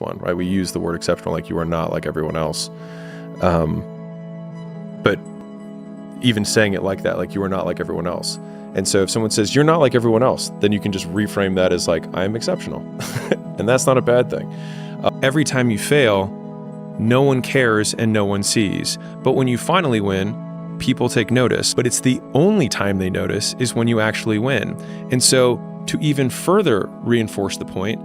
one, right? We use the word exceptional, like you are not like everyone else. But even saying it like that, like you are not like everyone else. And so if someone says you're not like everyone else, then you can just reframe that as like, I am exceptional. And that's not a bad thing. Every time you fail, no one cares and no one sees. But when you finally win, people take notice. But it's the only time they notice is when you actually win. And so to even further reinforce the point,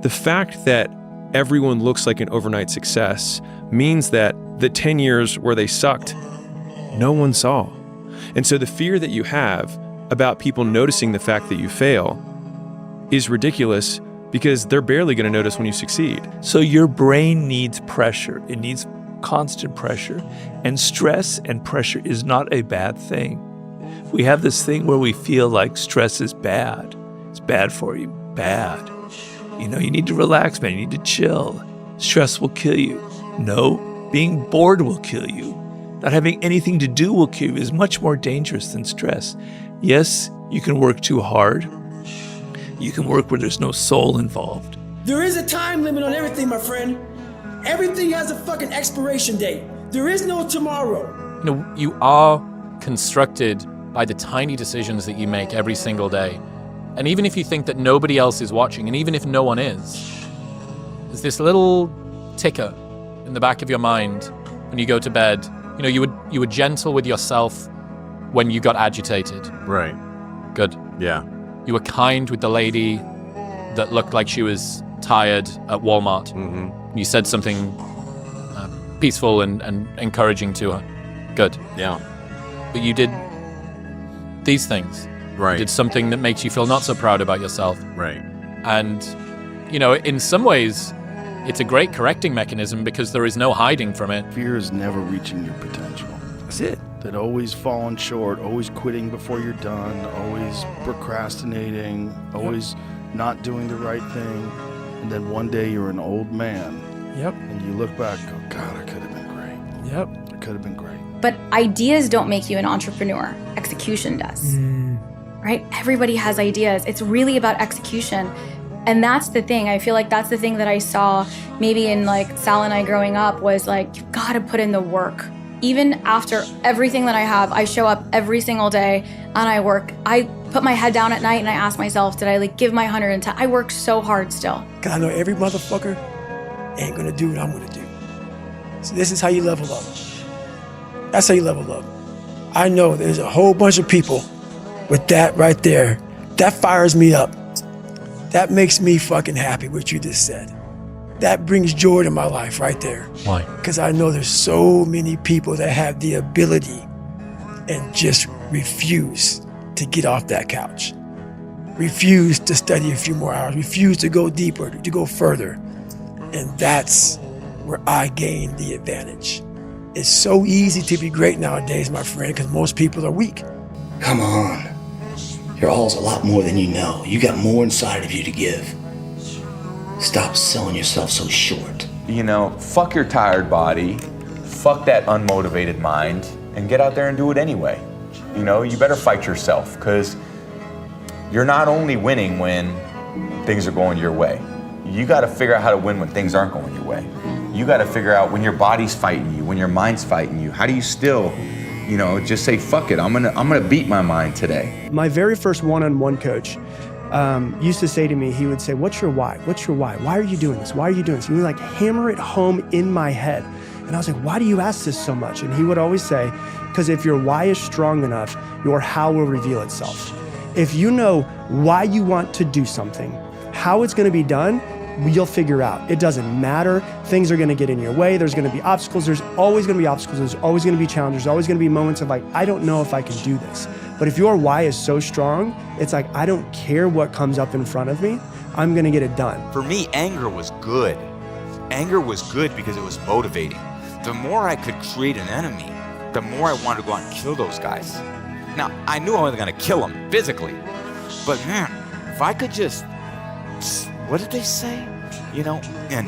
the fact that everyone looks like an overnight success means that the 10 years where they sucked, no one saw. And so the fear that you have about people noticing the fact that you fail is ridiculous, because they're barely going to notice when you succeed. So your brain needs pressure. It needs constant pressure. And stress and pressure is not a bad thing. We have this thing where we feel like stress is bad. It's bad for you. Bad. You know, you need to relax, man. You need to chill. Stress will kill you. No, being bored will kill you. Not having anything to do will kill you. Is much more dangerous than stress. Yes, you can work too hard. You can work where there's no soul involved. There is a time limit on everything, my friend. Everything has a fucking expiration date. There is no tomorrow. You know, you are constructed by the tiny decisions that you make every single day. And even if you think that nobody else is watching, and even if no one is, there's this little ticker in the back of your mind when you go to bed. You know, you were gentle with yourself when you got agitated. Right. Good. Yeah. You were kind with the lady that looked like she was tired at Walmart. Mm-hmm. You said something peaceful and encouraging to her. Good. Yeah. But you did these things. Right. You did something that makes you feel not so proud about yourself. Right. And, you know, in some ways, it's a great correcting mechanism because there is no hiding from it. Fear is never reaching your potential. That's it. That always falling short, always quitting before you're done, always procrastinating, always not doing the right thing. And then one day you're an old man. Yep. And you look back and go, God, I could have been great. Yep. I could have been great. But ideas don't make you an entrepreneur. Execution does. Right? Everybody has ideas. It's really about execution. And that's the thing. I feel like that's the thing that I saw maybe in like Sal and I growing up was like, you've got to put in the work. Even after everything that I have, I show up every single day and I work. I put my head down at night and I ask myself, did I like give my 110? I work so hard still. Cause I know every motherfucker ain't gonna do what I'm gonna do. So this is how you level up. That's how you level up. I know there's a whole bunch of people with that right there. That fires me up. That makes me fucking happy, what you just said. That brings joy to my life right there. Why? Because I know there's so many people that have the ability and just refuse to get off that couch. Refuse to study a few more hours. Refuse to go deeper, to go further. And that's where I gain the advantage. It's so easy to be great nowadays, my friend, because most people are weak. Come on. Your all's a lot more than you know. You got more inside of you to give. Stop selling yourself so short. You know, fuck your tired body, fuck that unmotivated mind, and get out there and do it anyway. You know, you better fight yourself, because you're not only winning when things are going your way. You got to figure out how to win when things aren't going your way. You got to figure out when your body's fighting you, when your mind's fighting you. How do you still, you know, just say, fuck it, I'm gonna beat my mind today. My very first one-on-one coach used to say to me, he would say, what's your why? What's your why? Why are you doing this? Why are you doing this? He would like hammer it home in my head. And I was like, why do you ask this so much? And he would always say, because if your why is strong enough, your how will reveal itself. If you know why you want to do something, how it's gonna be done, you'll figure out. It doesn't matter. Things are gonna get in your way. There's gonna be obstacles. There's always gonna be obstacles. There's always gonna be challenges. There's always gonna be moments of like, I don't know if I can do this. But if your why is so strong, it's like, I don't care what comes up in front of me. I'm gonna get it done. For me, anger was good. Anger was good because it was motivating. The more I could create an enemy, the more I wanted to go out and kill those guys. Now, I knew I wasn't gonna kill them physically, but man, if I could just, what did they say? You know, and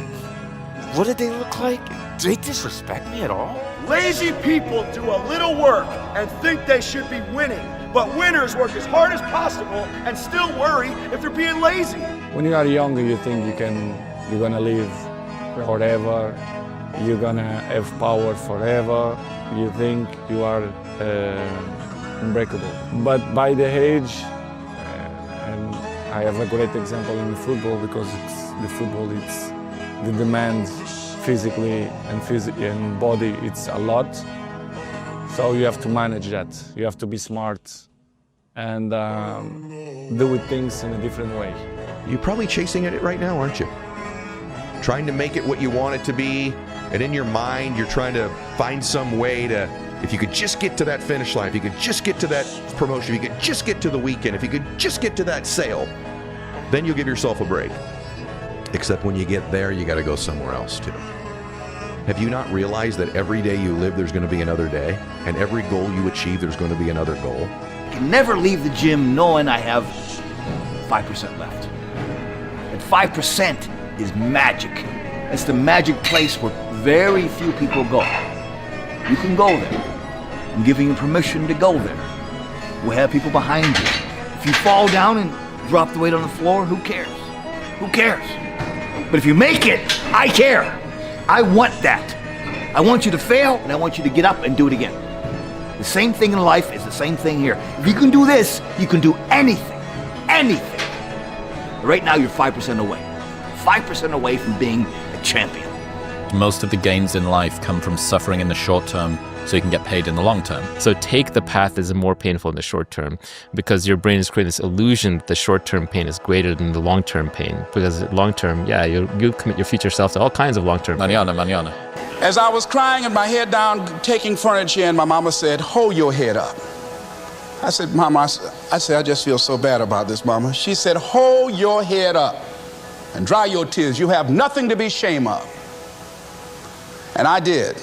what did they look like? Do they disrespect me at all? Lazy people do a little work and think they should be winning, but winners work as hard as possible and still worry if they're being lazy. When you are younger, you think you're gonna live forever. You're gonna have power forever. You think you are unbreakable. But by the age, and I have a great example in football because the demand physically and body, it's a lot. So you have to manage that. You have to be smart and do things in a different way. You're probably chasing at it right now, aren't you? Trying to make it what you want it to be, and in your mind, you're trying to find some way to, if you could just get to that finish line, if you could just get to that promotion, if you could just get to the weekend, if you could just get to that sale, then you'll give yourself a break. Except when you get there, you got to go somewhere else too. Have you not realized that every day you live, there's going to be another day, and every goal you achieve, there's going to be another goal? I can never leave the gym knowing I have 5% left. And 5% is magic. It's the magic place where very few people go. You can go there. I'm giving you permission to go there. We'll have people behind you. If you fall down and drop the weight on the floor, who cares? Who cares? But if you make it, I care. I want that. I want you to fail, and I want you to get up and do it again. The same thing in life is the same thing here. If you can do this, you can do anything. Anything. Right now, you're 5% away. 5% away from being a champion. Most of the gains in life come from suffering in the short term so you can get paid in the long term. So take the path that is more painful in the short term, because your brain is creating this illusion that the short-term pain is greater than the long-term pain. Because long-term, yeah, you'll commit your future self to all kinds of long-term pain. Manana. As I was crying and my head down, taking furniture in, my mama said, "Hold your head up." I said, "Mama," I said, "I just feel so bad about this, Mama." She said, "Hold your head up and dry your tears. You have nothing to be ashamed of." And I did.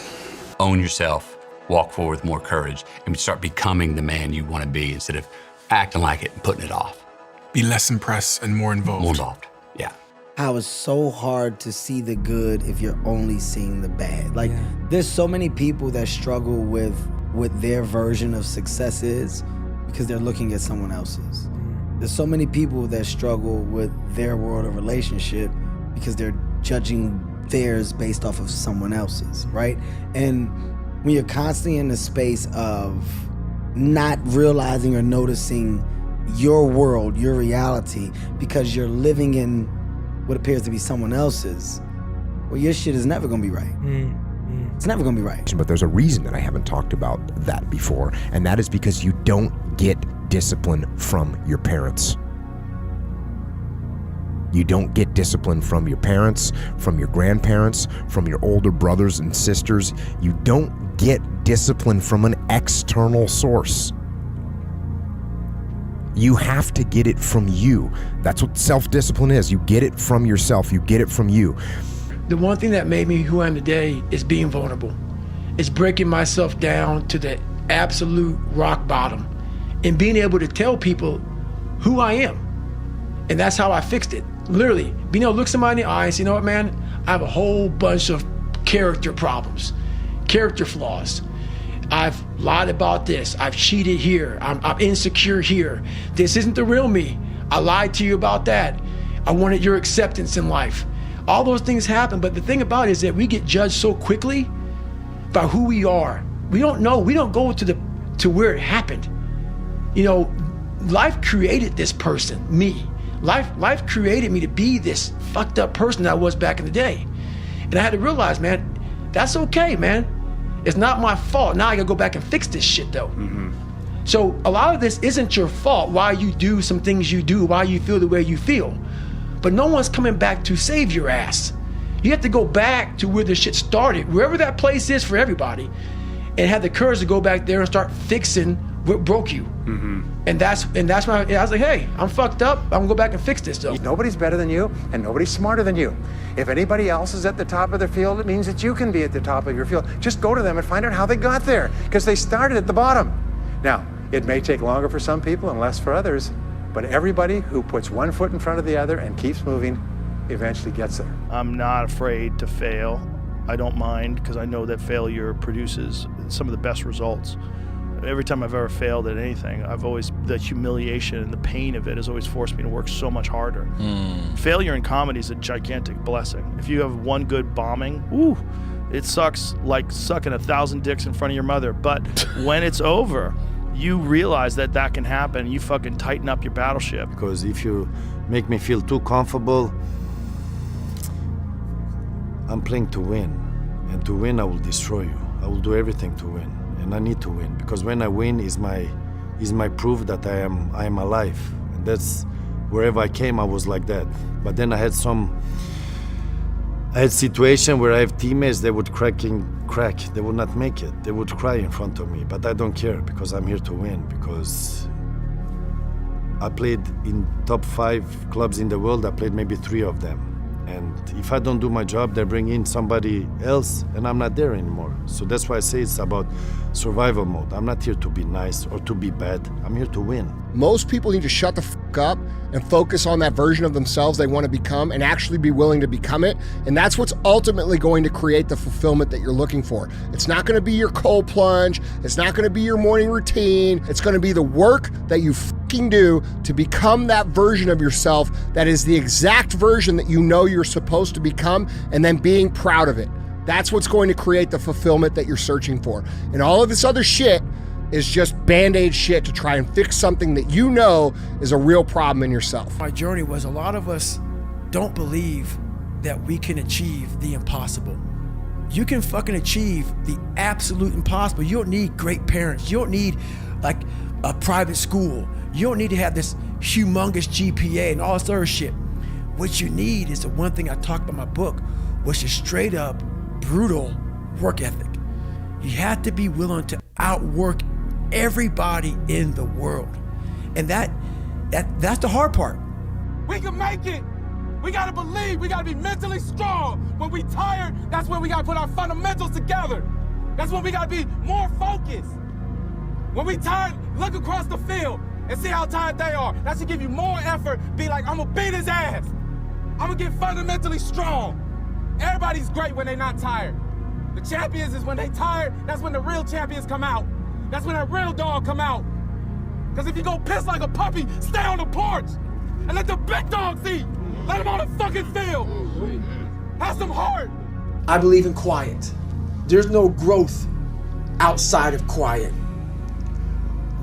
Own yourself, walk forward with more courage, and start becoming the man you want to be instead of acting like it and putting it off. Be less impressed and more involved. More involved, yeah. How it's so hard to see the good if you're only seeing the bad. Like, there's so many people that struggle with what their version of success is because they're looking at someone else's. There's so many people that struggle with their world of relationship because they're judging theirs based off of someone else's, right? And when you're constantly in the space of not realizing or noticing your world, your reality, because you're living in what appears to be someone else's, well, your shit is never gonna be right. It's never gonna be right. But there's a reason that I haven't talked about that before, and that is because you don't get discipline from your parents. You don't get discipline from your parents, from your grandparents, from your older brothers and sisters. You don't get discipline from an external source. You have to get it from you. That's what self-discipline is. You get it from yourself. You get it from you. The one thing that made me who I am today is being vulnerable. It's breaking myself down to the absolute rock bottom and being able to tell people who I am. And that's how I fixed it. Literally, being able to look somebody in the eye and say, you know what, man, I have a whole bunch of character problems, character flaws. I've lied about this. I've cheated here. I'm insecure here. This isn't the real me. I lied to you about that. I wanted your acceptance in life. All those things happen, but the thing about it is that we get judged so quickly by who we are. We don't know. We don't go to where it happened. You know, life created this person, me. Life created me to be this fucked up person that I was back in the day. And I had to realize, man, that's okay, man. It's not my fault. Now I gotta go back and fix this shit though. So a lot of this isn't your fault, why you do some things you do, why you feel the way you feel. But no one's coming back to save your ass. You have to go back to where the shit started, wherever that place is for everybody, and have the courage to go back there and start fixing what broke you. And that's when I was like, hey, I'm fucked up. I'm gonna go back and fix this though. Nobody's better than you, and nobody's smarter than you. If anybody else is at the top of their field, it means that you can be at the top of your field. Just go to them and find out how they got there, because they started at the bottom. Now, it may take longer for some people and less for others, but everybody who puts one foot in front of the other and keeps moving eventually gets there. I'm not afraid to fail. I don't mind, because I know that failure produces some of the best results. Every time I've ever failed at anything, the humiliation and the pain of it has always forced me to work so much harder. Failure in comedy is a gigantic blessing. If you have one good bombing, it sucks like sucking 1,000 dicks in front of your mother. But when it's over, you realize that can happen. You fucking tighten up your battleship. Because if you make me feel too comfortable, I'm playing to win. And to win, I will destroy you. I will do everything to win. And I need to win, because when I win is my proof that I am alive. And that's wherever I came, I was like that. But then I had situation where I have teammates, they would crack, they would not make it. They would cry in front of me, but I don't care, because I'm here to win, because I played in top 5 clubs in the world. I played maybe 3 of them. And if I don't do my job, they bring in somebody else, and I'm not there anymore. So that's why I say it's about survival mode. I'm not here to be nice or to be bad. I'm here to win. Most people need to shut the fuck up and focus on that version of themselves they want to become and actually be willing to become it. And that's what's ultimately going to create the fulfillment that you're looking for. It's not going to be your cold plunge. It's not going to be your morning routine. It's going to be the work that you fucking do to become that version of yourself that is the exact version that you know you're supposed to become, and then being proud of it. That's what's going to create the fulfillment that you're searching for. And all of this other shit is just Band-Aid shit to try and fix something that you know is a real problem in yourself. My journey was a lot of us don't believe that we can achieve the impossible. You can fucking achieve the absolute impossible. You don't need great parents. You don't need like a private school. You don't need to have this humongous GPA and all this other shit. What you need is the one thing I talked about in my book, which is straight up brutal work ethic. You have to be willing to outwork everybody in the world. And that's the hard part. We can make it. We gotta believe, we gotta be mentally strong. When we tired, that's when we gotta put our fundamentals together. That's when we gotta be more focused. When we tired, look across the field and see how tired they are. That should give you more effort. Be like, I'm gonna beat his ass. I'm gonna get fundamentally strong. Everybody's great when they're not tired. The champions is when they tired, that's when the real champions come out. That's when that real dog come out. Because if you go piss like a puppy, stay on the porch and let the big dogs eat. Let them on the fucking field. Have some heart. I believe in quiet. There's no growth outside of quiet.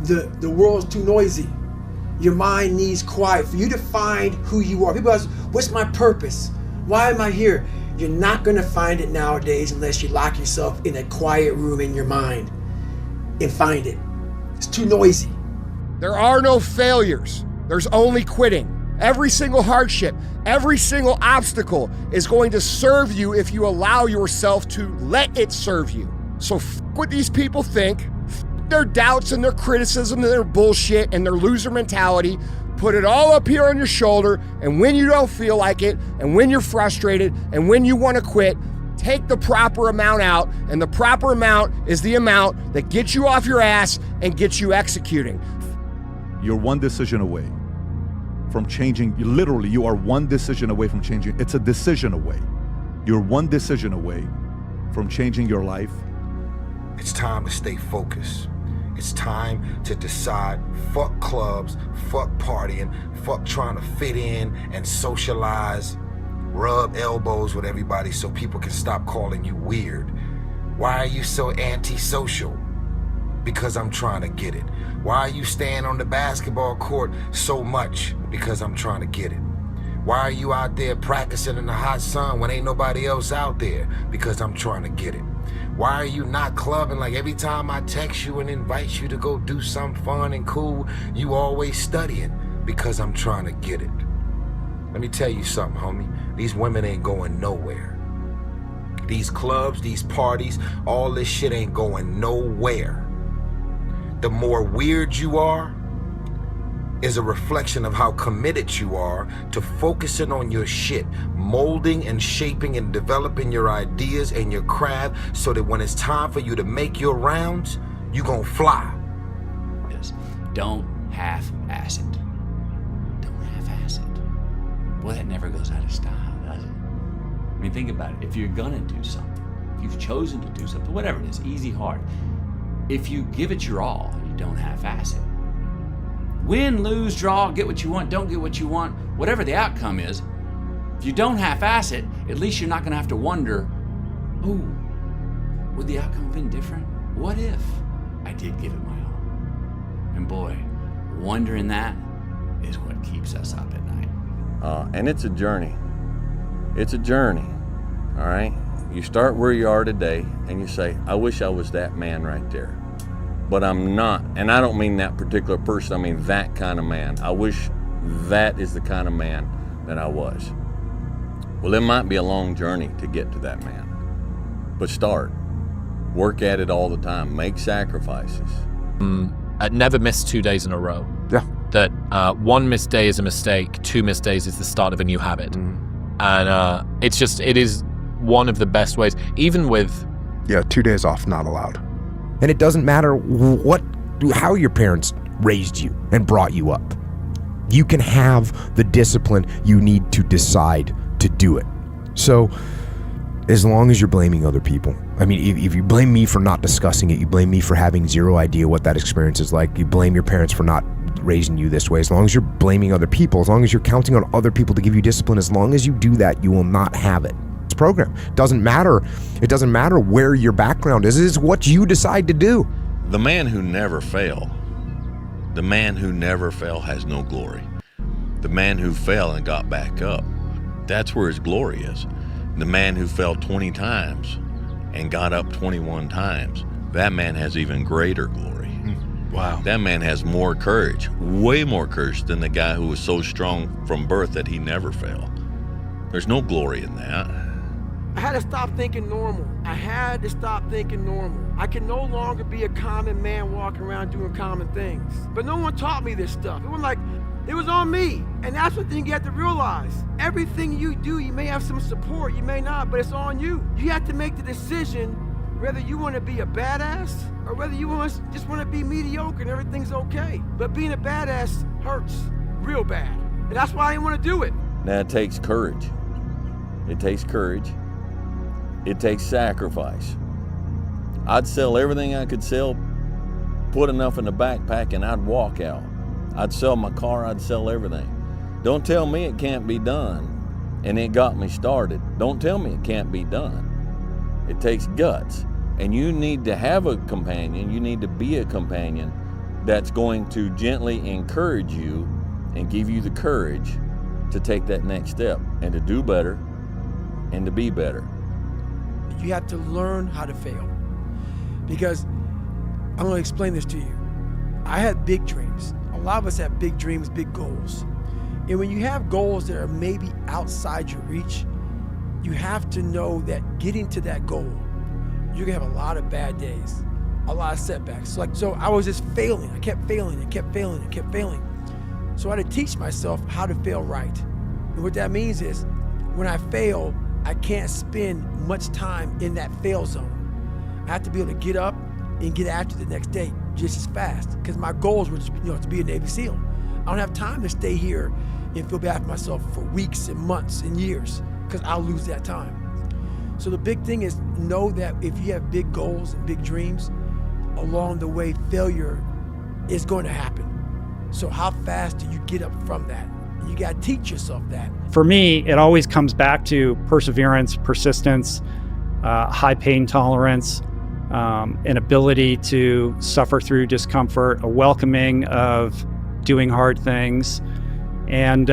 The world's too noisy. Your mind needs quiet for you to find who you are. People ask, what's my purpose? Why am I here? You're not gonna find it nowadays unless you lock yourself in a quiet room in your mind and find it. It's too noisy. There are no failures. There's only quitting. Every single hardship, every single obstacle is going to serve you if you allow yourself to let it serve you. So what these people think, their doubts and their criticism and their bullshit and their loser mentality, put it all up here on your shoulder, and when you don't feel like it, and when you're frustrated, and when you want to quit, take the proper amount out, and the proper amount is the amount that gets you off your ass and gets you executing. You're one decision away from changing. Literally, you are one decision away from changing. It's a decision away. You're one decision away from changing your life. It's time to stay focused. It's time to decide, fuck clubs, fuck partying, fuck trying to fit in and socialize, rub elbows with everybody so people can stop calling you weird. Why are you so antisocial? Because I'm trying to get it. Why are you staying on the basketball court so much? Because I'm trying to get it. Why are you out there practicing in the hot sun when ain't nobody else out there? Because I'm trying to get it. Why are you not clubbing? Like every time I text you and invite you to go do something fun and cool, you always studying. Because I'm trying to get it. Let me tell you something, homie. These women ain't going nowhere. These clubs, these parties, all this shit ain't going nowhere. The more weird you are is a reflection of how committed you are to focusing on your shit, molding and shaping and developing your ideas and your craft so that when it's time for you to make your rounds, you gon' fly. Don't half-ass it. Don't half-ass it. Boy, that never goes out of style, does it? I mean, think about it. If you're gonna do something, if you've chosen to do something, whatever it is, easy, hard, if you give it your all, you don't half-ass it. Win, lose, draw, get what you want, don't get what you want, whatever the outcome is, if you don't half-ass it, at least you're not gonna have to wonder, oh, would the outcome have been different? What if I did give it my all? And boy, wondering that is what keeps us up at night. And it's a journey. It's a journey, all right? You start where you are today and you say, I wish I was that man right there. But I'm not, and I don't mean that particular person, I mean that kind of man. I wish that is the kind of man that I was. Well, it might be a long journey to get to that man, but start. Work at it all the time, make sacrifices. Never miss 2 days in a row. Yeah. That one missed day is a mistake, 2 missed days is the start of a new habit. And it is one of the best ways, even with... Yeah, 2 days off, not allowed. And it doesn't matter how your parents raised you and brought you up. You can have the discipline you need to decide to do it. So, as long as you're blaming other people. I mean, if you blame me for not discussing it, you blame me for having zero idea what that experience is like, you blame your parents for not raising you this way, as long as you're blaming other people, as long as you're counting on other people to give you discipline, as long as you do that, you will not have it. It's a program. It doesn't matter where your background is. It's what you decide to do. The man who never fail has no glory. The man who fell and got back up, that's where his glory is. The man who fell 20 times and got up 21 times, that man has even greater glory. Wow. That man has more courage, way more courage than the guy who was so strong from birth that he never fell. There's no glory in that. I had to stop thinking normal. I can no longer be a common man walking around doing common things. But no one taught me this stuff. It was on me. And that's the thing you have to realize. Everything you do, you may have some support, you may not, but it's on you. You have to make the decision whether you want to be a badass or whether you just want to be mediocre and everything's okay. But being a badass hurts real bad. And that's why I didn't want to do it. Now it takes courage. It takes courage. It takes sacrifice. I'd sell everything I could sell, put enough in the backpack, and I'd walk out. I'd sell my car, I'd sell everything. Don't tell me it can't be done, and it got me started. Don't tell me it can't be done. It takes guts, and you need to have a companion, you need to be a companion that's going to gently encourage you and give you the courage to take that next step and to do better and to be better. You have to learn how to fail. Because I'm going to explain this to you. I had big dreams. A lot of us have big dreams, big goals. And when you have goals that are maybe outside your reach, you have to know that getting to that goal, you're going to have a lot of bad days, a lot of setbacks. So I was just failing. I kept failing and kept failing and kept failing. So I had to teach myself how to fail right. And what that means is when I fail, I can't spend much time in that fail zone. I have to be able to get up and get after the next day just as fast, because my goals were to be a Navy SEAL. I don't have time to stay here and feel bad for myself for weeks and months and years, because I'll lose that time. So the big thing is know that if you have big goals and big dreams, along the way failure is going to happen. So how fast do you get up from that? You got to teach yourself that. For me, it always comes back to perseverance, persistence, high pain tolerance, an ability to suffer through discomfort, a welcoming of doing hard things, and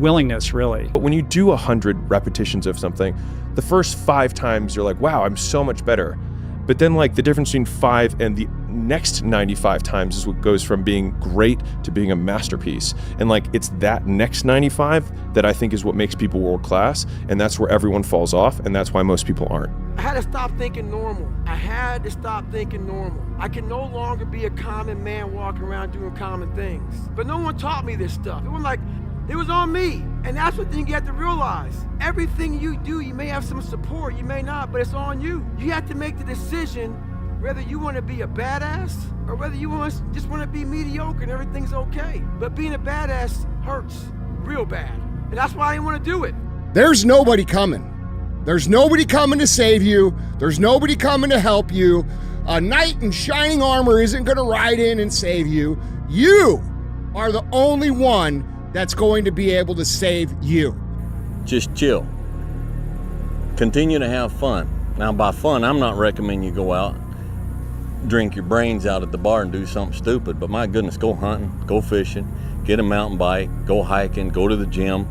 willingness, really. But when you do 100 repetitions of something, the first 5 times you're like, wow, I'm so much better. But then like the difference between 5 and the next 95 times is what goes from being great to being a masterpiece. And like it's that next 95 that I think is what makes people world class, and that's where everyone falls off, and that's why most people aren't. I had to stop thinking normal. I can no longer be a common man walking around doing common things. But no one taught me this stuff. It was on me. And that's the thing you have to realize. Everything you do, you may have some support, you may not, but it's on you. You have to make the decision whether you want to be a badass or whether you just want to be mediocre and everything's okay. But being a badass hurts real bad. And that's why I didn't want to do it. There's nobody coming. There's nobody coming to save you. There's nobody coming to help you. A knight in shining armor isn't going to ride in and save you. You are the only one that's going to be able to save you. Just chill. Continue to have fun. Now, by fun, I'm not recommending you go out, drink your brains out at the bar and do something stupid, but my goodness, go hunting, go fishing, get a mountain bike, go hiking, go to the gym,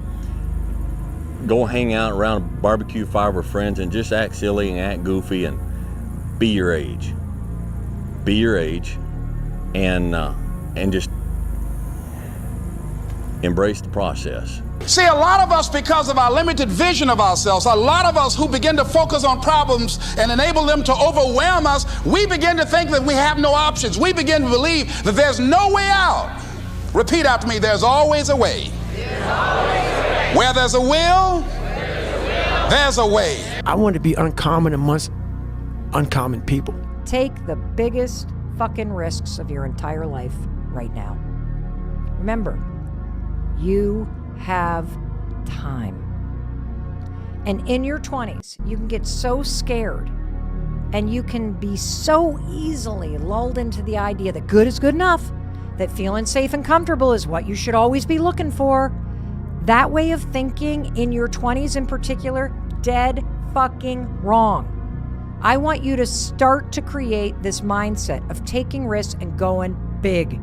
go hang out around a barbecue fire with friends and just act silly and act goofy and be your age. Be your age and just embrace the process. See, a lot of us, because of our limited vision of ourselves, a lot of us who begin to focus on problems and enable them to overwhelm us, we begin to think that we have no options. We begin to believe that there's no way out. Repeat after me, there's always a way. Where there's a will, there's a way. I want to be uncommon amongst uncommon people. Take the biggest fucking risks of your entire life right now. Remember, you have time. And in your 20s, you can get so scared and you can be so easily lulled into the idea that good is good enough, that feeling safe and comfortable is what you should always be looking for. That way of thinking in your 20s in particular, dead fucking wrong. I want you to start to create this mindset of taking risks and going big.